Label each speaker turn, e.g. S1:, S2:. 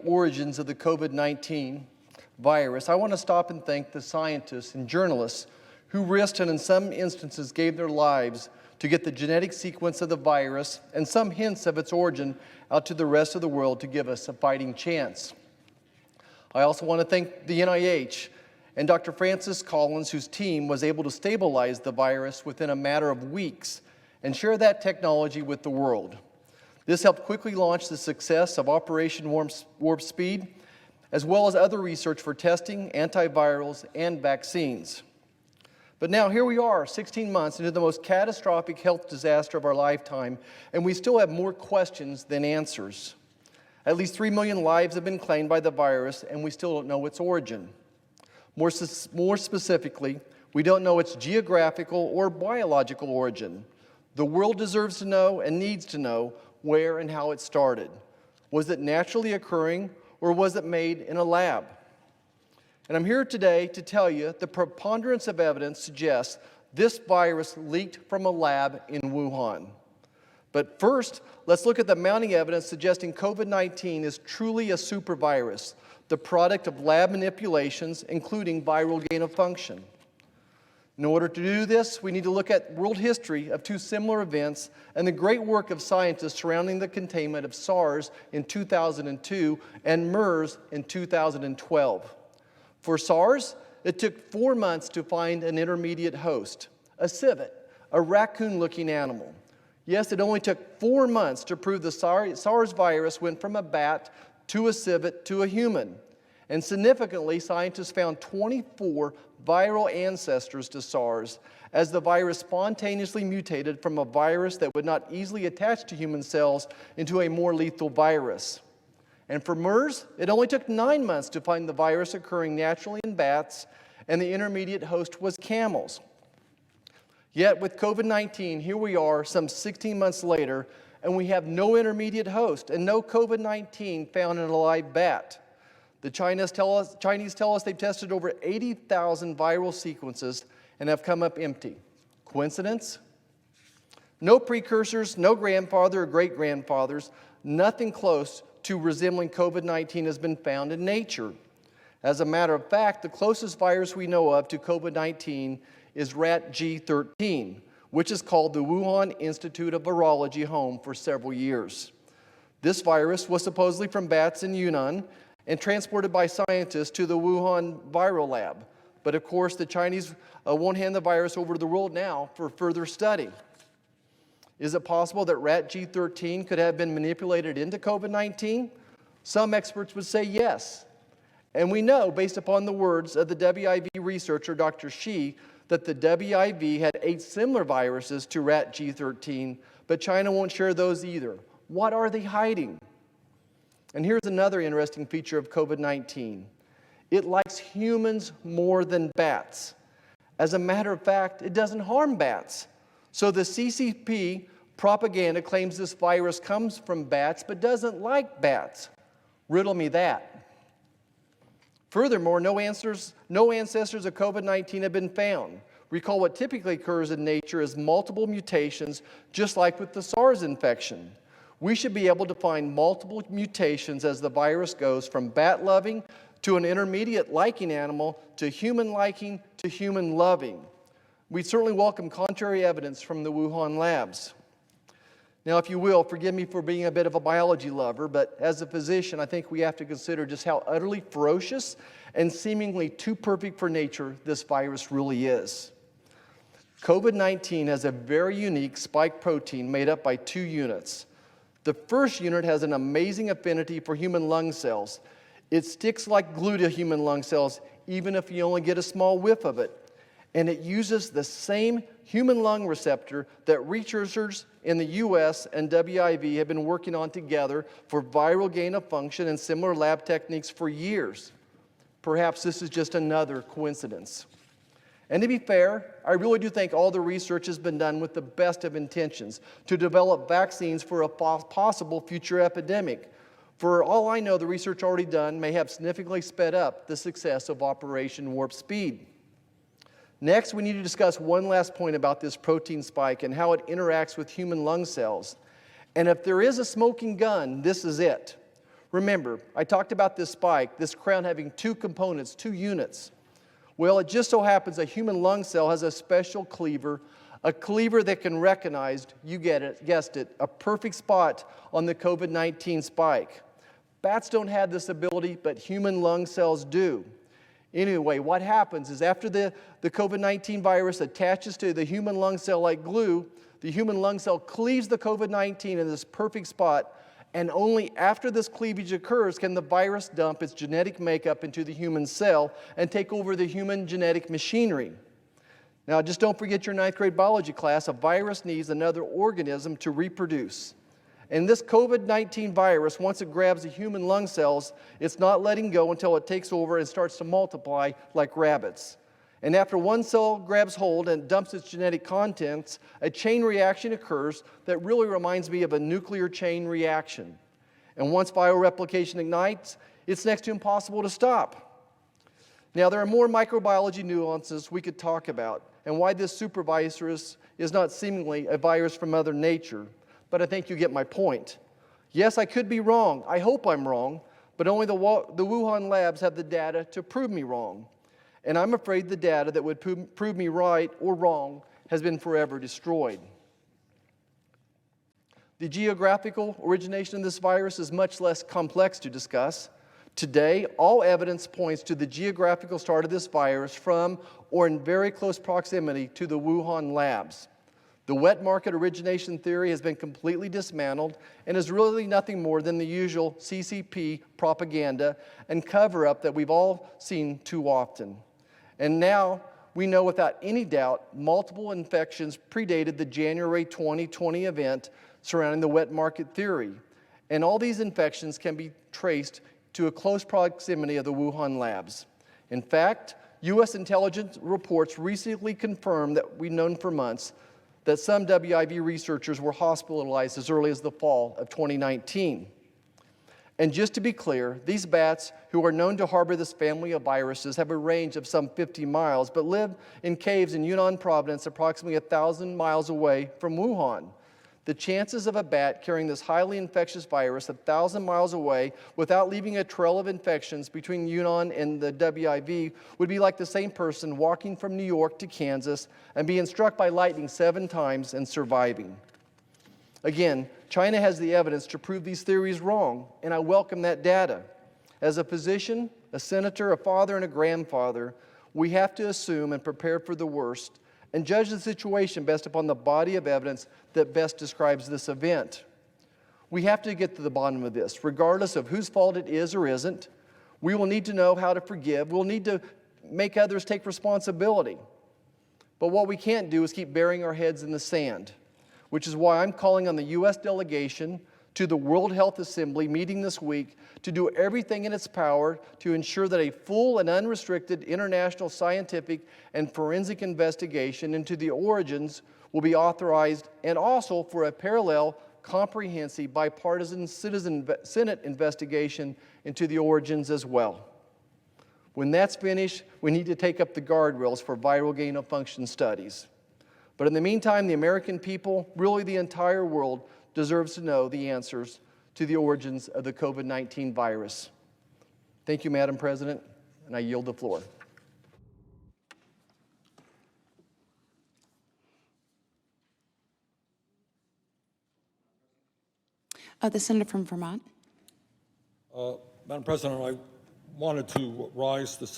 S1: origins of the COVID-19 virus, I want to stop and thank the scientists and journalists who risked and in some instances gave their lives to get the genetic sequence of the virus and some hints of its origin out to the rest of the world to give us a fighting chance. I also want to thank the NIH and Dr. Francis Collins, whose team was able to stabilize the virus within a matter of weeks and share that technology with the world. This helped quickly launch the success of Operation Warp Speed, as well as other research for testing, antivirals, and vaccines. But now here we are, 16 months into the most catastrophic health disaster of our lifetime, and we still have more questions than answers. At least 3 million lives have been claimed by the virus, and we still don't know its origin. More specifically, we don't know its geographical or biological origin. The world deserves to know and needs to know where and how it started. Was it naturally occurring, or was it made in a lab? And I'm here today to tell you the preponderance of evidence suggests this virus leaked from a lab in Wuhan. But first, let's look at the mounting evidence suggesting COVID-19 is truly a supervirus, the product of lab manipulations, including viral gain of function. In order to do this, we need to look at world history of two similar events and the great work of scientists surrounding the containment of SARS in 2002 and MERS in 2012. For SARS, it took 4 months to find an intermediate host, a civet, a raccoon-looking animal. Yes, it only took 4 months to prove the SARS virus went from a bat to a civet to a human. And significantly, scientists found 24 viral ancestors to SARS, as the virus spontaneously mutated from a virus that would not easily attach to human cells into a more lethal virus. And for MERS, it only took 9 months to find the virus occurring naturally in bats, and the intermediate host was camels. Yet with COVID-19, here we are some 16 months later, and we have no intermediate host and no COVID-19 found in a live bat. The Chinese tell us they've tested over 80,000 viral sequences and have come up empty. Coincidence? No precursors, no grandfather or great-grandfathers, nothing close to resembling COVID-19 has been found in nature. As a matter of fact, the closest virus we know of to COVID-19 is rat G13, which is called the Wuhan Institute of Virology home for several years. This virus was supposedly from bats in Yunnan and transported by scientists to the Wuhan viral lab. But of course, the Chinese won't hand the virus over to the world now for further study. Is it possible that rat G13 could have been manipulated into COVID-19? Some experts would say yes. And we know, based upon the words of the WIV researcher, Dr. Shi, that the WIV had 8 similar viruses to rat G13, but China won't share those either. What are they hiding? And here's another interesting feature of COVID-19. It likes humans more than bats. As a matter of fact, it doesn't harm bats. So the CCP propaganda claims this virus comes from bats but doesn't like bats. Riddle me that. Furthermore, no ancestors of COVID-19 have been found. Recall what typically occurs in nature is multiple mutations, just like with the SARS infection. We should be able to find multiple mutations as the virus goes from bat-loving to an intermediate liking animal to human-liking to human-loving. We certainly welcome contrary evidence from the Wuhan labs. Now, if you will, forgive me for being a bit of a biology lover, but as a physician, I think we have to consider just how utterly ferocious and seemingly too perfect for nature this virus really is. COVID-19 has a very unique spike protein made up by 2 units. The first unit has an amazing affinity for human lung cells. It sticks like glue to human lung cells, even if you only get a small whiff of it. And it uses the same human lung receptor that researchers in the US and WIV have been working on together for viral gain of function and similar lab techniques for years. Perhaps this is just another coincidence. And to be fair, I really do think all the research has been done with the best of intentions to develop vaccines for a possible future epidemic. For all I know, the research already done may have significantly sped up the success of Operation Warp Speed. Next, we need to discuss one last point about this protein spike and how it interacts with human lung cells. And if there is a smoking gun, this is it. Remember, I talked about this spike, this crown having two components, two units. Well, it just so happens a human lung cell has a special cleaver, a cleaver that can recognize, you get it, guessed it, a perfect spot on the COVID-19 spike. Bats don't have this ability, but human lung cells do. Anyway, what happens is after the COVID-19 virus attaches to the human lung cell like glue, the human lung cell cleaves the COVID-19 in this perfect spot, and only after this cleavage occurs can the virus dump its genetic makeup into the human cell and take over the human genetic machinery. Now, just don't forget your 9th grade biology class. A virus needs another organism to reproduce. And this COVID-19 virus, once it grabs the human lung cells, it's not letting go until it takes over and starts to multiply like rabbits. And after one cell grabs hold and dumps its genetic contents, a chain reaction occurs that really reminds me of a nuclear chain reaction. And once viral replication ignites, it's next to impossible to stop. Now, there are more microbiology nuances we could talk about and why this supervirus is not seemingly a virus from Mother Nature, but I think you get my point. Yes, I could be wrong. I hope I'm wrong, but only the Wuhan labs have the data to prove me wrong. And I'm afraid the data that would prove me right or wrong has been forever destroyed. The geographical origination of this virus is much less complex to discuss. Today, all evidence points to the geographical start of this virus from or in very close proximity to the Wuhan labs. The wet market origination theory has been completely dismantled and is really nothing more than the usual CCP propaganda and cover-up that we've all seen too often. And now we know without any doubt multiple infections predated the January 2020 event surrounding the wet market theory. And all these infections can be traced to a close proximity of the Wuhan labs. In fact, U.S. intelligence reports recently confirmed that we've known for months that some WIV researchers were hospitalized as early as the fall of 2019. And just to be clear, these bats, who are known to harbor this family of viruses, have a range of some 50 miles, but live in caves in Yunnan province approximately 1,000 miles away from Wuhan. The chances of a bat carrying this highly infectious virus 1,000 miles away without leaving a trail of infections between Yunnan and the WIV would be like the same person walking from New York to Kansas and being struck by lightning 7 times and surviving. Again, China has the evidence to prove these theories wrong, and I welcome that data. As a physician, a senator, a father, and a grandfather, we have to assume and prepare for the worst and judge the situation based upon the body of evidence that best describes this event. We have to get to the bottom of this, regardless of whose fault it is or isn't. We will need to know how to forgive. We'll need to make others take responsibility. But what we can't do is keep burying our heads in the sand, which is why I'm calling on the U.S. delegation to the World Health Assembly meeting this week to do everything in its power to ensure that a full and unrestricted international scientific and forensic investigation into the origins will be authorized, and also for a parallel, comprehensive, bipartisan Senate investigation into the origins as well. When that's finished, we need to take up the guardrails for viral gain-of-function studies. But in the meantime, the American people, really the entire world, deserves to know the answers to the origins of the COVID-19 virus. Thank you, Madam President, and I yield the floor.
S2: The senator from Vermont.
S3: Madam President, I wanted to rise to say